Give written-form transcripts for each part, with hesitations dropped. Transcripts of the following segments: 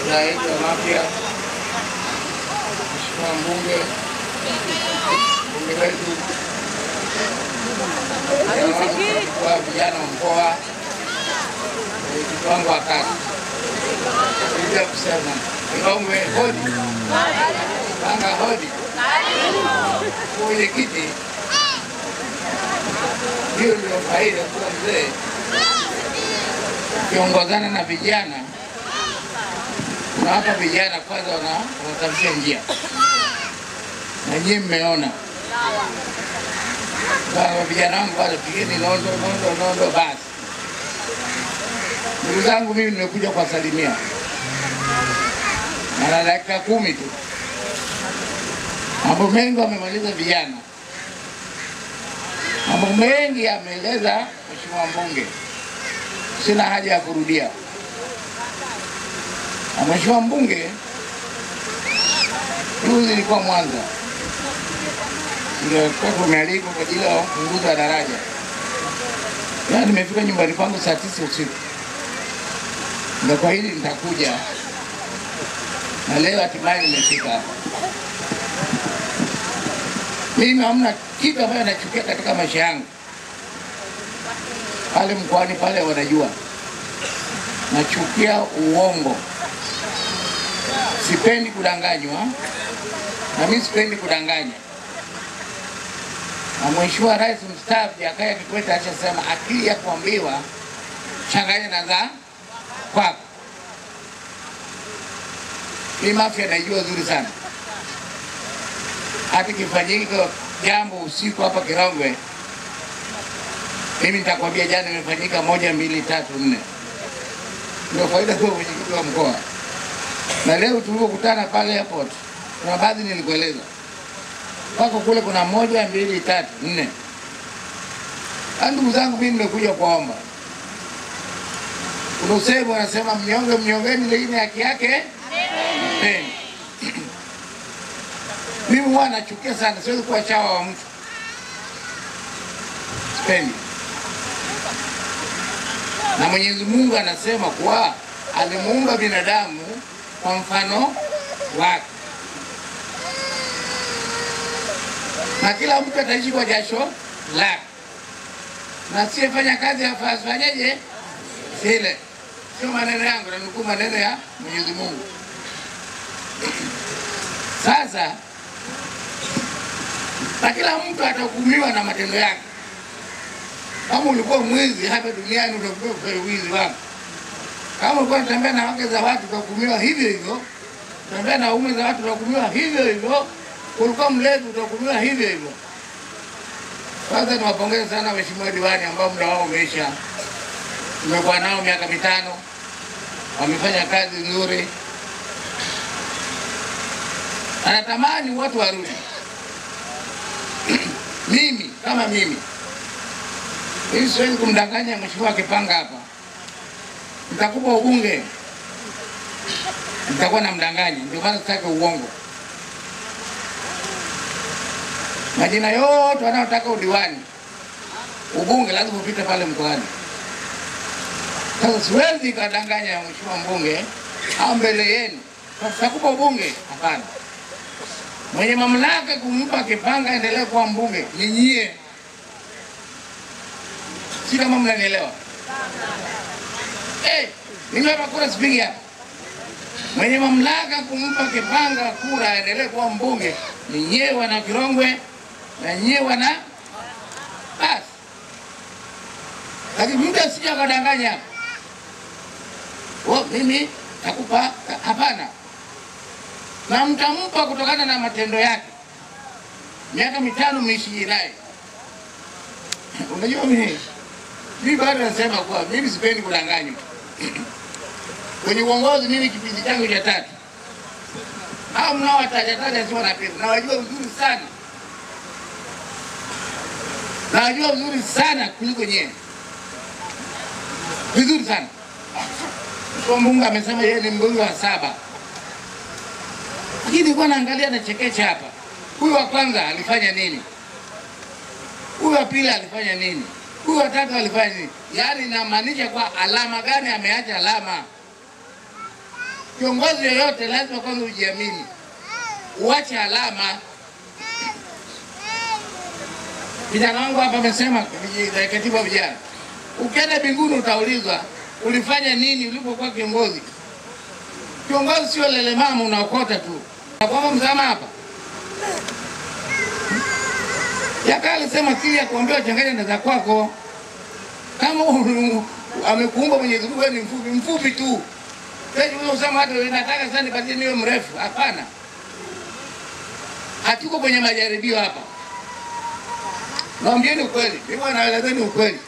Zaidi wa Mafia, Mheshimiwa mbunge wetu, kwa vijana wa mkoa, mpango wa kazi. Ndio kusema, Kirongwe hodi. Panga hodi. Mwenyekiti, hiyo ndio faida kwa mzee. Kiongozana na vijana, na hapa vijana kwanza wanatafutia njia. Na nyinyi mmeona. Kwa vijana wangu bado pigeni nondo basi. Ndugu zangu, mimi nimekuja kuwasalimia. Na dakika 10 tu. Mambo mengi wamemaliza vijana. Mambo mengi ameeleza Mheshimiwa mbunge. Sina haja ya kurudia. Mheshimiwa mbunge, juzi nilikuwa Mwanza. Ndio kwa tumealikwa kwa ajili ya kupunguza daraja. Na nimefika nyumbani kwangu saa 9 usiku. Ndio kwa hili nitakuja. Na leo hatimaye nimefika hapa. Mimi hamna kitu ambacho nachukia katika maisha yangu. Pale mkoani pale wanajua. Nachukia uongo. Sipendi kudanganywa. Na mimi sipendi kudanganya. Na Mheshimiwa Rais mstaafu Jakaya Kikwete alishasema akili ya kuambiwa changanya na za kwako. Mimi Mafia naijua vizuri sana. Hata kifanyika jambo usiku hapa Kirongwe, mimi nitakwambia jana imefanyika 1, 2, 3, 4. Ndio faida kwa mwenyekiti wa mkoa. Na leo tulipokutana pale airport, kuna baadhi nilikueleza. Wako kule kuna 1, 2, 3, 4. Ndugu zangu, mimi nimekuja kuomba. Kuna usemi wanasema mnyonge mnyongeni, lakini haki yake mpeni. Mimi huwa nachukia sana, siwezi kuwa chawa wa mtu. Sipendi. Na Mwenyezi Mungu anasema kuwa alimuumba binadamu kwa mfano wake. Na kila mtu ataishi kwa jasho lake. Na asiyefanya kazi afanyaje? Sile. Sio maneno yangu, nanukuu maneno ya Mwenyezi Mungu. Sasa na kila mtu atahukumiwa na matendo yake. Kama ulikuwa mwizi hapa duniani utakuwa kwa wizi wako. Kama ulikuwa unatembea na wake za watu utahukumiwa hivyo hivyo. Unatembea na ume za watu utahukumiwa hivyo hivyo. Ulikuwa mlevi utahukumiwa hivyo hivyo. Kwanza niwapongeze sana Mheshimiwa diwani ambao muda wao umeisha. Tumekuwa nao miaka 5. Wamefanya kazi nzuri. Anatamani watu warudi. Mimi kama mimi siwezi kumdanganya Mheshimiwa Kipanga hapa. Nitakupa ubunge, nitakuwa namdanganya. Ndio maana sitaki uongo. Majina yote wanaotaka udiwani, ubunge lazima upite pale mkoani. Sasa siwezi kadanganya Mheshimiwa mbunge au mbele yenu nitakupa ubunge, hapana. Mwenye mamlaka kumpa Kipanga endelee kuwa mbunge ni nyie. Si kama mnanielewa? Mimi hapa kura sipigi hapa. Mwenye mamlaka kumpa Kipanga kura endelee kuwa mbunge ni nyie wana Kirongwe na nyie wana basi. Lakini mtu asije akadanganya. Mimi nakupa, hapana. Na mtampa kutokana na matendo yake. Miaka 5 mniishi naye. Unajua mimi bado nasema kwa mimi sipendi kudanganywa. Kwenye uongozi mimi kipindi changu cha 3. Hao mnaowataja sio wanapenda. Na wajua vizuri sana. Na wajua vizuri sana kuliko nyewe. Vizuri sana. Kwa Mungu amesema yeye ni mbunge wa 7. Lakini kwa naangalia na chekecha hapa. Huyu wa kwanza alifanya nini? Huyu wa pili alifanya nini? Huyu wa tatu alifanya nini? Yaani inamaanisha kwa alama gani ameacha alama? Kiongozi yoyote lazima kwanza ujiamini, uache alama. Vijana wangu hapa wamesema, katibu wa vijana, ukienda mbinguni utaulizwa ulifanya nini ulipokuwa kiongozi. Kiongozi sio lele mama unaokota tu. Na kwa mzama hapa Jakaya alisema siri ya kuambiwa changanya na za kwako. Kama amekuumba Mwenyezi Mungu wewe ni mfupi tu. Sasa unasema hata nataka sana nibadili niwe mrefu. Hapana. Hatuko kwenye majaribio hapa. Naambieni ukweli. Mimi naelezeni ukweli.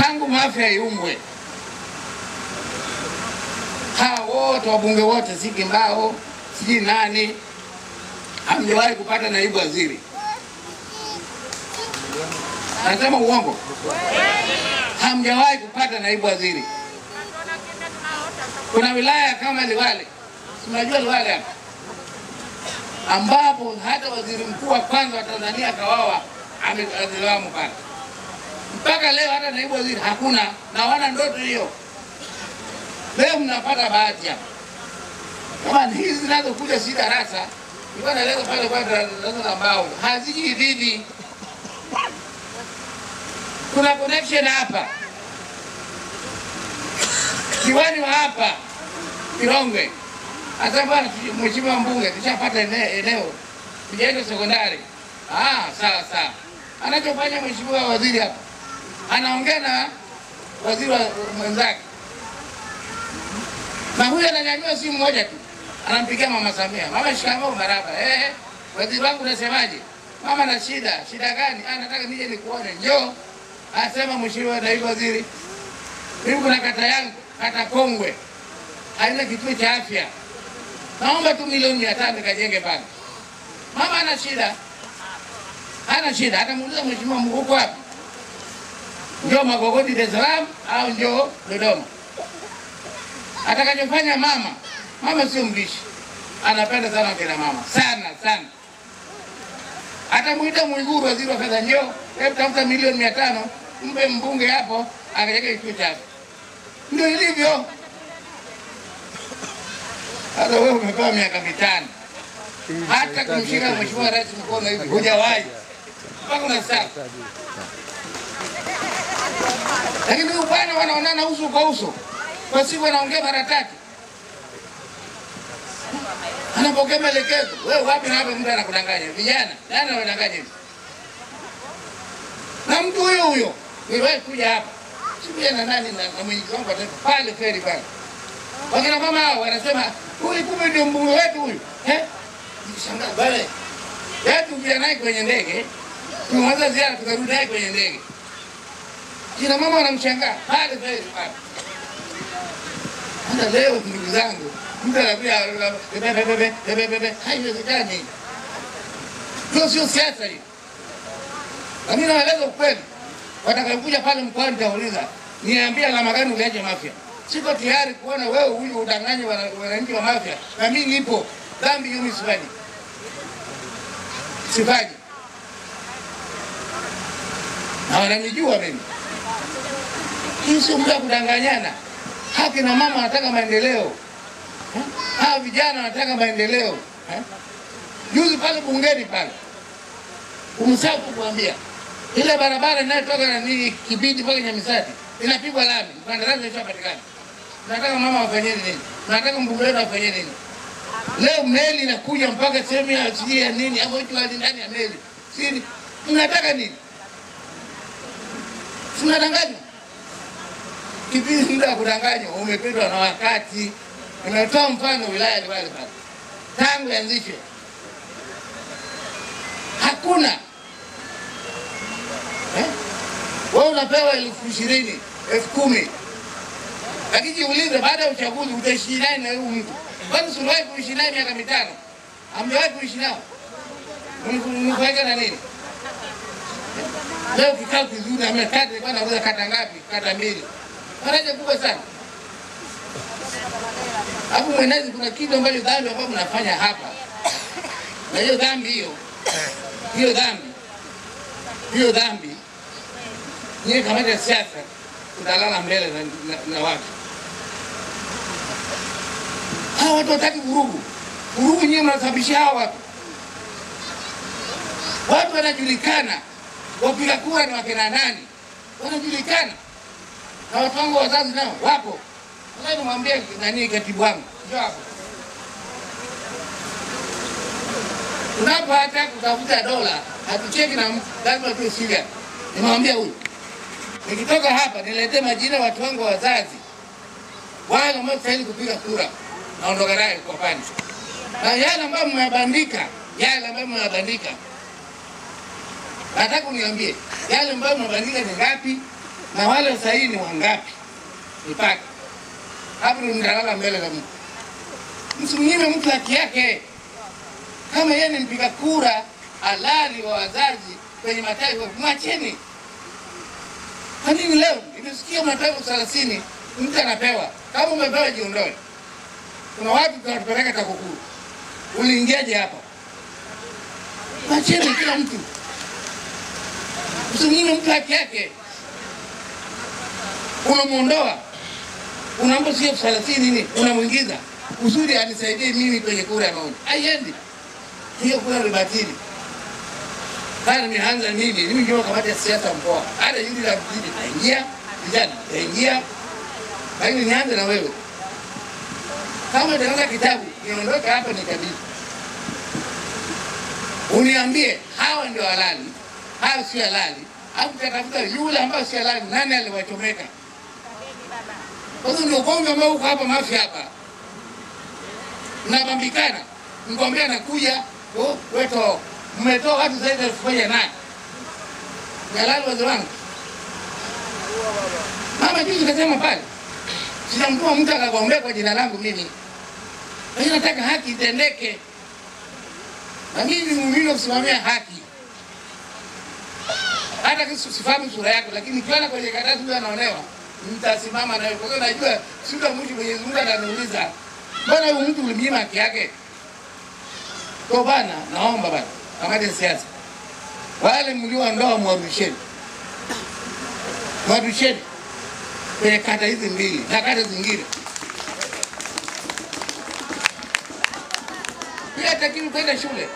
Tangu Mafia iumbwe, hao wote wabunge wote siki mbao siji nani hamjawahi kupata naibu waziri. Nasema uongo? Hamjawahi kupata naibu waziri. Kuna wilaya kama Liwale, unajua Liwale hapa, ambapo hata waziri mkuu wa kwanza wa Tanzania Kawawa ameadhiliwa mpaka. Mpaka leo hata naibu waziri hakuna, na wana ndoto hiyo. Leo mnapata bahati hapa. Kama hizi zinazokuja si darasa, nilikuwa naeleza pale kwa darasa la mbao, haziji hivi. Kuna connection hapa. Diwani wa hapa Kirongwe asema mheshimiwa mbunge tushapata eneo kujenga sekondari. Sawa. Anachofanya mheshimiwa waziri hapa, anaongea na waziri wa mwenzake. Na huyo ananyanyua simu moja tu, anampigia Mama Samia. Mama shikamoo maraba. Waziri wangu unasemaje? Mama na shida. Shida gani? Nataka nije nikuone. Njoo. Asema mheshimiwa naibu waziri, mimi kuna kata yangu, kata Kongwe, haina kituo cha afya. Naomba tu milioni 500 nikajenge pale. Mama ana shida. Hana shida. Atamuuliza mheshimiwa mkuu uko wapi? Njoo Magogoni Dar es Salaam au njoo Dodoma. Atakachofanya mama sio mbishi. Anapenda sana kina mama. Sana. Atamuita Mwiguru waziri wa fedha, njoo, hebu tafuta milioni 500 mpe mbunge hapo akajenge kituo cha afya. Ndio ilivyo. Hata wewe umepewa miaka 5. Hata kumshika mheshimiwa rais mkono hivi hujawahi. Mpaka unasahau. Lakini huyu bwana wanaonana uso kwa uso. Kwa siku anaongea mara 3. Anapokea maelekezo. Wewe wapi na hapa mtu anakudanganya? Vijana, nani anadanganya hivi? Na mtu huyo niwahi kuja hapa. Sikuja na nani na mwenyekiti wangu pale feri pale. Wakina mama hao wanasema, "Huyu kumbe ndio mbunge wetu huyu." Nishangaa bale. Yetu vijana naye kwenye ndege. Tumeanza ziara tukarudi naye kwenye ndege. Kina mama wanamshangaa pale feri pale. Hata leo ndugu zangu, mtu anapia bebe haiwezekani. Hiyo sio siasa hii. Na mimi naeleza ukweli. Watakapokuja pale mkoani nitauliza, niambia alama gani uliaje Mafia? Siko tayari kuona wewe huyu udanganye wananchi wa Mafia. Na mimi nipo. Dhambi hiyo msifanyi. Sifanyi. Na wananijua mimi. Hii sio muda kudanganyana. Haki na mama wanataka maendeleo. Hawa vijana wanataka maendeleo. Juzi pale bungeni pale, umsahau kuambia ile barabara inayotoka na nini Kibiti mpaka Nyamisati inapigwa lami, kandarasi ishapatikana. Nataka mama wafanyeni nini? Nataka mbunge wetu afanye nini? Leo meli inakuja mpaka sehemu ya sijui ya nini, hapo watu wali ndani ya meli. Sisi mnataka nini? Tunadanganywa. Kipindi muda wa kudanganywa umepitwa na wakati. Nimetoa mfano wilaya Liwale pale. Tangu yanzishwe hakuna. Wewe unapewa 20,000, 10,000. Lakini jiulize baada ya uchaguzi utaishi naye na huyu mtu. Kwani uliwahi kuishi naye miaka 5? Hamjawahi kuishi nao? Mnafaika na nini? Leo kikao kizuri amekata bwana anauza kata ngapi? Kata 2. Faraja kubwa sana. Hapo mwenezi kuna kitu ambacho dhambi ambayo mnafanya hapa. Na hiyo dhambi hiyo dhambi. Ni kama ya siasa tutalala mbele na watu. Hawa watu wataki vurugu. Vurugu nyinyi mnasababisha hawa watu. Watu wanajulikana. Wapiga kura ni wakina nani? Wanajulikana. Na watu wangu wazazi nao wapo. Sasa nimwambie nani katibu wangu. Njoo hapo. Tunapotaka kutafuta dola, hatucheki na mtu, lazima tuwe serious. Nimwambia huyu. Nikitoka hapa niletee majina watu wangu wazazi. Wale ambao stahili kupiga kura. Naondoka naye kwa pani. Na yale ambayo mmeyabandika, nataka uniambie, yale ambayo mmebandika ni ngapi na wale sahihi ni wangapi? Nipate. Hapo ndio mbele za Mungu. Msimnyime mtu haki yake. Kama yeye ni mpiga kura halali wa wazazi kwenye mataifa, mwacheni. Kwa nini leo nimesikia mataifa 30 mtu anapewa? Kama umepewa jiondoe. Kuna watu tunatupeleka TAKUKURU. Uliingiaje hapa? Mwacheni kila mtu. Usimnyime mtu haki yake. Unamuondoa. Unaomba sio 30 nini? Unamuingiza. Uzuri anisaidie mimi kwenye kura ya maoni. Haiendi. Hiyo kura ni batili. Kana nianza nini? Mimi ndio kamati ya siasa mkoa. Hata yule la mjini naingia, vijana naingia. Lakini nianze na wewe. Kama ndio kitabu, niondoke hapa nikabidhi. Uniambie hawa ndio halali, hawa si halali. Au tutafuta yule ambaye si halali, nani aliwachomeka? Kwa hiyo ndio kongo ambao uko hapa mafia hapa. Mnabambikana. Mgombea anakuja, weto mmetoa watu zaidi ya 1000 nani? Halali wazee wangu. Mama juzi kasema pale. Sijamtoa mtu akagombea kwa jina langu mimi. Lakini nataka haki itendeke. Na mimi ni muumini wa kusimamia haki. Hata kama sifahamu sura yako, lakini nikiona kwenye karatasi huyu anaonewa, nitasimama naye. Kwa sababu najua siku mwisho Mwenyezi Mungu ataniuliza, mbona huyu mtu ulimnyima haki yake? Kwa bana, naomba bana, kamati ya siasa. Wale mlioondoa mwarudisheni. Mwarudisheni kwenye kata hizi mbili na kata zingine. Pia takimu kwenda shule.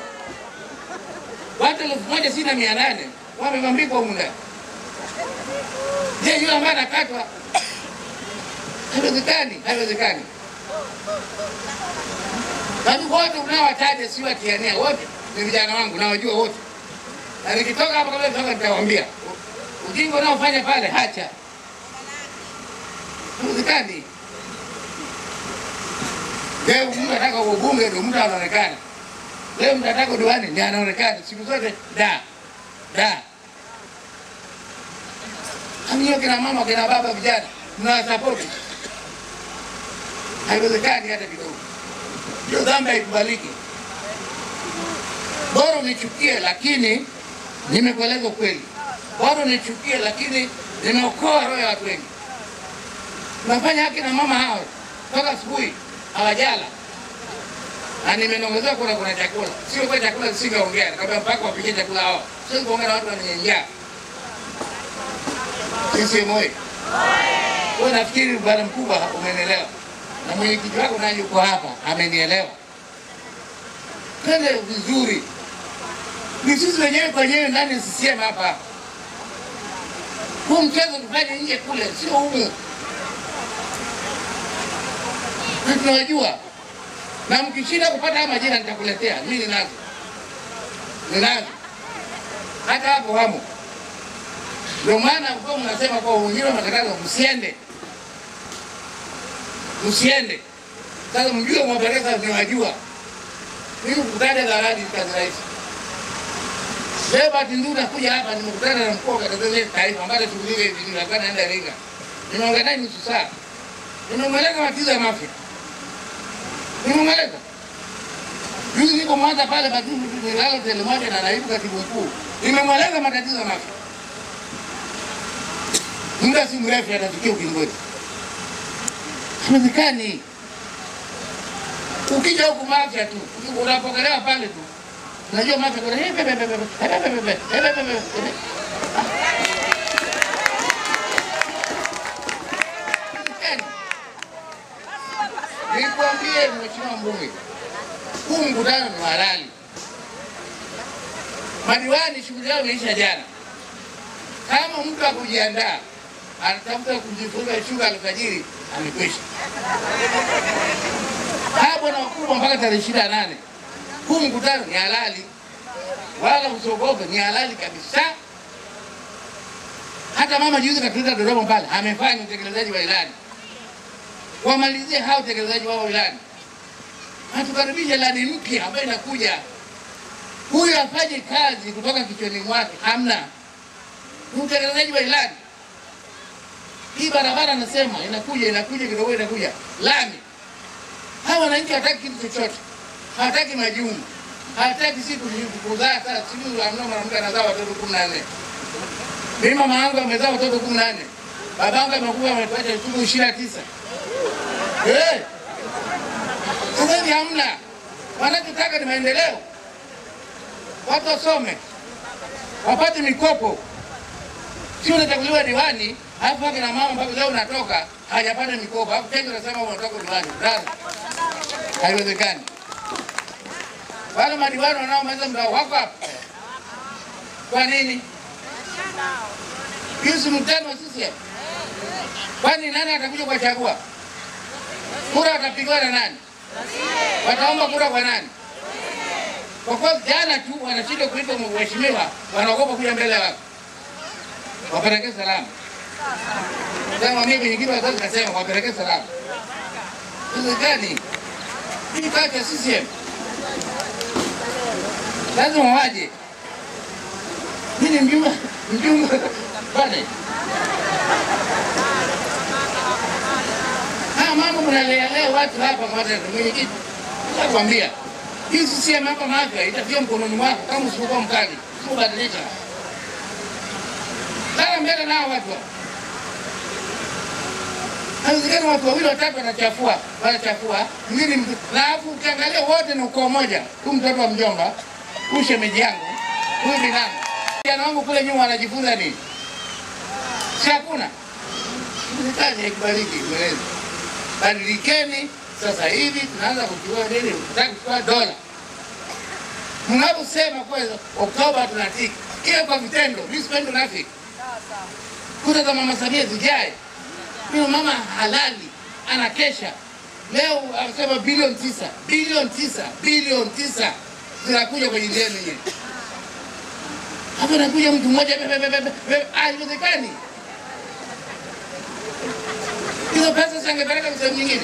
Watu 1800 wamebambikwa huko ndani. Je, yule ambaye anakatwa? Haiwezekani. Watu wote unaowataja si watiania, wote ni vijana wangu nawajua wote. Na nikitoka hapa kabla nitoka nitawaambia. Ujinga unaofanya pale hacha. Haiwezekani. Leo mtu anataka ubunge ndio mtu anaonekana. Leo mtu anataka diwani ndiye anaonekana. Siku zote da. Hamio kina mama kina baba vijana mnawasupport. Haiwezekani hata kidogo. Ndio dhambi haikubaliki. Bora nichukie lakini nimekueleza kweli. Bora nichukie lakini nimeokoa roho ya watu wengi. Nafanya haki na mama hao toka asubuhi hawajala. Na nimenongezea kuna chakula. Sio kwa chakula singeongea. Nikamwambia mpaka wapike chakula hao. Sio kuongea na watu wenye njaa. Sisi moyo. Wewe nafikiri bwana mkubwa umenielewa. Na mwenyekiti wako naye yuko hapa amenielewa. Twende vizuri. Ni sisi wenyewe kwa wenyewe ndani ya CCM hapa. Huu mchezo tufanye nje kule, sio humu. Na tunajua. Na mkishinda kupata haya majina nitakuletea. Mimi ninazo. Hata hapo hamo. Ndio maana kwa mnasema kwa uhuru matangazo msiende. Sasa mjue mwapeleka mnajua. Mimi kukutana zawadi kazi rahisi. Leo bahati nzuri nakuja hapa nimekutana na mkuu wa Tanzania taifa ambaye tuliwe hivi nilikuwa naenda Iringa. Nimeongea naye nusu saa. Nimemweleza matatizo ya mafia. Nimemweleza. Juzi niko Mwanza pale bado nilala tele moja na naibu katibu mkuu. Nimemweleza matatizo ya mafia. Muda si mrefu atafikia ukingoni. Haiwezekani. Ukija huku mafia tu, unapokelewa pale tu. Unajua mafia kuna nikwambie mheshimiwa bunge. Huu mkutano ni halali. Madiwani shughuli yao imeisha jana. Kama mtu hakujiandaa, anatafuta kujifunga shuka alfajiri, amekwisha. Hapo na wakubwa mpaka tarehe 28. Huu mkutano ni halali. Wala usiogope, ni halali kabisa. Hata mama juzi katuleta Dodoma pale, amefanya utekelezaji wa ilani. Wamalizie hao utekelezaji wao ilani. Hatukaribisha ilani mpya ambayo inakuja. Huyu afanye kazi kutoka kichwani mwake, hamna. Utekelezaji wa ilani. Hii barabara nasema inakuja kidogo inakuja. Lami. Hawa wananchi hataki kitu chochote. Hataki majumba. Hataki siku kuzaa sasa siku amna mwanamke anazaa watoto 14. Mimi mama yangu amezaa watoto 14. Babangu amekuwa amepata watoto 29. Sasa hivi hamna. Wanachotaka ni maendeleo. Watu wasome. Wapate mikopo. Sio unachaguliwa diwani, halafu kina mama mpaka leo unatoka hajapata mikopo. Hapo kesho unasema unatoka diwani. Sasa haiwezekani. Wale madiwani wanaomaliza muda wako hapa. Kwa nini? Yusu mtano sisi hapa. Kwani nani atakuja kuchagua? Kura watapigwa na nani? Wataomba kura kwa nani? Kwa kuwa jana tu wanashinda kuitwa mheshimiwa, wanaogopa kuja mbele wako. Wapeleke salamu. Kama mimi nyingine wazazi nasema wapeleke salamu. Sisi gani? Hii kata CCM. Lazima waje. Mimi mjumbe bane. Mambo mnalea watu hapa kwa mwenyekiti. Nakwambia, hii CCM hapa Mafia itafia mkononi mwako kama usipokuwa mkali. Usibadilika. Sasa mbele nao watu. Haiwezekani watu wawili watatu wanachafua. Mimi na afu ukiangalia wote ni ukoo moja. Huyu mtoto wa mjomba, huyu shemeji yangu, huyu binamu. Kijana wangu kule nyuma anajifunza nini? Si hakuna. Mtani ikubariki mwelezi. Badilikeni sasa hivi tunaanza kuchukua nini? Tunataka kuchukua dola. Mnaposema kwa Oktoba tunatiki. Ile kwa vitendo, mimi sipendi unafiki. Kura za Mama Samia zijae. Mimi mama halali anakesha. Leo anasema bilioni 9 zinakuja kwenye njia yenyewe. Hapo anakuja mtu mmoja haiwezekani. Hizo pesa zingepeleka sehemu nyingine.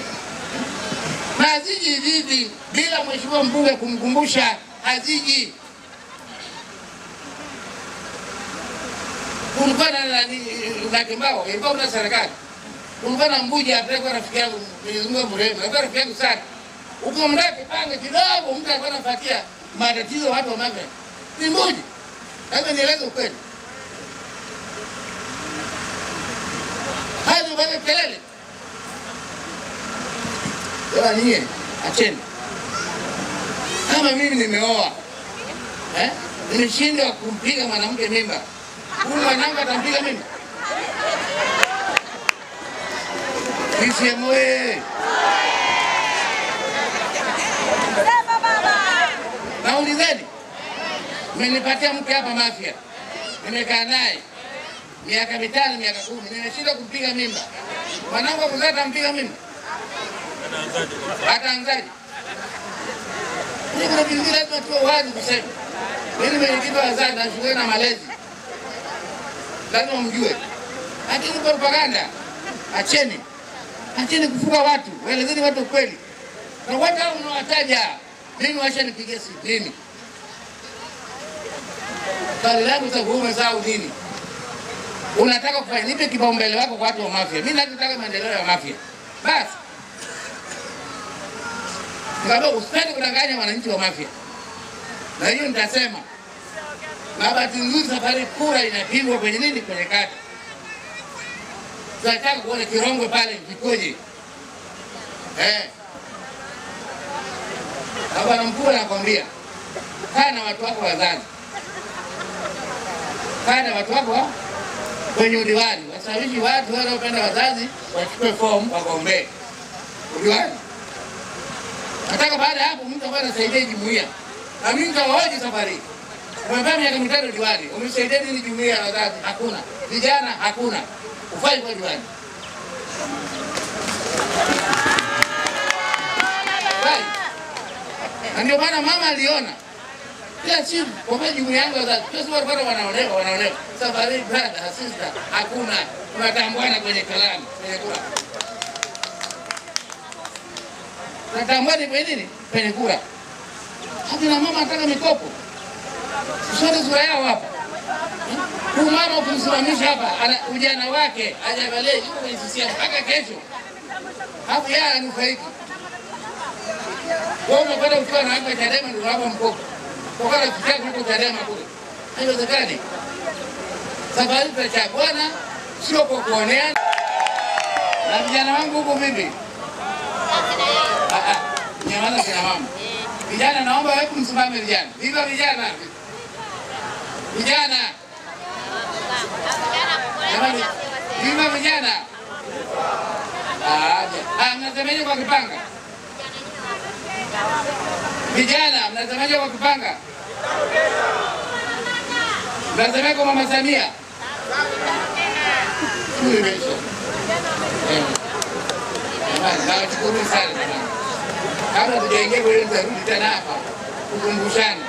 Haziji hivi bila mheshimiwa mbunge kumkumbusha, haziji. Kulikuwa na Kimbao, ilikuwa una serikali. Kulikuwa na Mbuja apelekwa rafiki yangu, nilizungumza mrembo, alikuwa rafiki yangu sana. Ukimraki pange kidogo mtu alikuwa anafuatia matatizo watu wa Mafia. Ni Mbuja. Sasa nieleze ukweli. Hayo bado kelele. Ewa nyie, acheni. Kama mimi nimeoa, nimeshindwa kumpiga mwanamke mimba. Huyu mwanamke atampiga mimba? CCM wewe. Naulizeni. Mmenipatia mke hapa Mafia. Nimekaa naye miaka 5, miaka 10. Nimeshindwa kumpiga mimba. Mwanangu kuzaa atampiga mimba? Ataanzaje? Kuna vingine lazima tuwe wazi kusema. Mimi mwenyekiti wa wazazi na shule na malezi. Lazima mjue. Lakini propaganda acheni. Acheni kufuga watu. Waelezeni watu kweli. Na watu hao mnawataja. Mimi wacha nipige simu. Mimi. Swali langu sasa umesahau nini? Unataka kufanya nipe kipaumbele wako kwa watu wa Mafia. Mimi nataka maendeleo ya Mafia. Basi. Ngabo usipende kudanganya wananchi wa Mafia. Na hiyo nitasema. Na bahati nzuri safari kura inapigwa kwenye nini? Kwenye kata. Tunataka kuona Kirongwe pale vikoje. Baba mkuu anakwambia kana watu wako wazazi. Kana watu wako kwenye udiwani. Wasawishi watu wanaopenda wazazi wachukue fomu wagombee. Udiwani. Nataka baada ya hapo mtu ambaye anasaidia jumuiya. Na mimi nitawahoji safari. Umefanya miaka mitano diwani, umesaidia nini jumuiya ya wazazi? Hakuna. Vijana hakuna. Ufai kwa diwani. Na ndio maana mama aliona kila siku kwa jumuiya yangu wazazi, kila siku walikuwa wanaolewa. Safari brother, sister, hakuna. Tunatambuana kwenye kalamu, kwenye kura. Tunatambuana kwenye nini? Kwenye kura. Hata na mama anataka mikopo. Usone sura yao hapa. Huyu mama ukimsimamisha hapa, ujana wake hajabalee yuko kwenye CCM mpaka kesho. Hapo yeye anufaiki. Wewe unakwenda ukiwa na hapa Chadema ndio hapa mkopo. Kwa kana kuchukua kuliko Chadema kule. Haiwezekani. Safari tutachaguana sio kwa kuoneana. Na vijana wangu huko vipi? Nyamana kina mama. Vijana naomba wewe msimame vijana. Viva vijana. Vijana. Jamani, viva vijana. Mnasemaje kwa Kipanga? Vijana, mnasemaje kwa Kipanga? Mnasemaje kwa Mama Samia? Nawashukuru sana jamani. Kabla tujaingia kwenye tarudi tena hapa kukumbushana.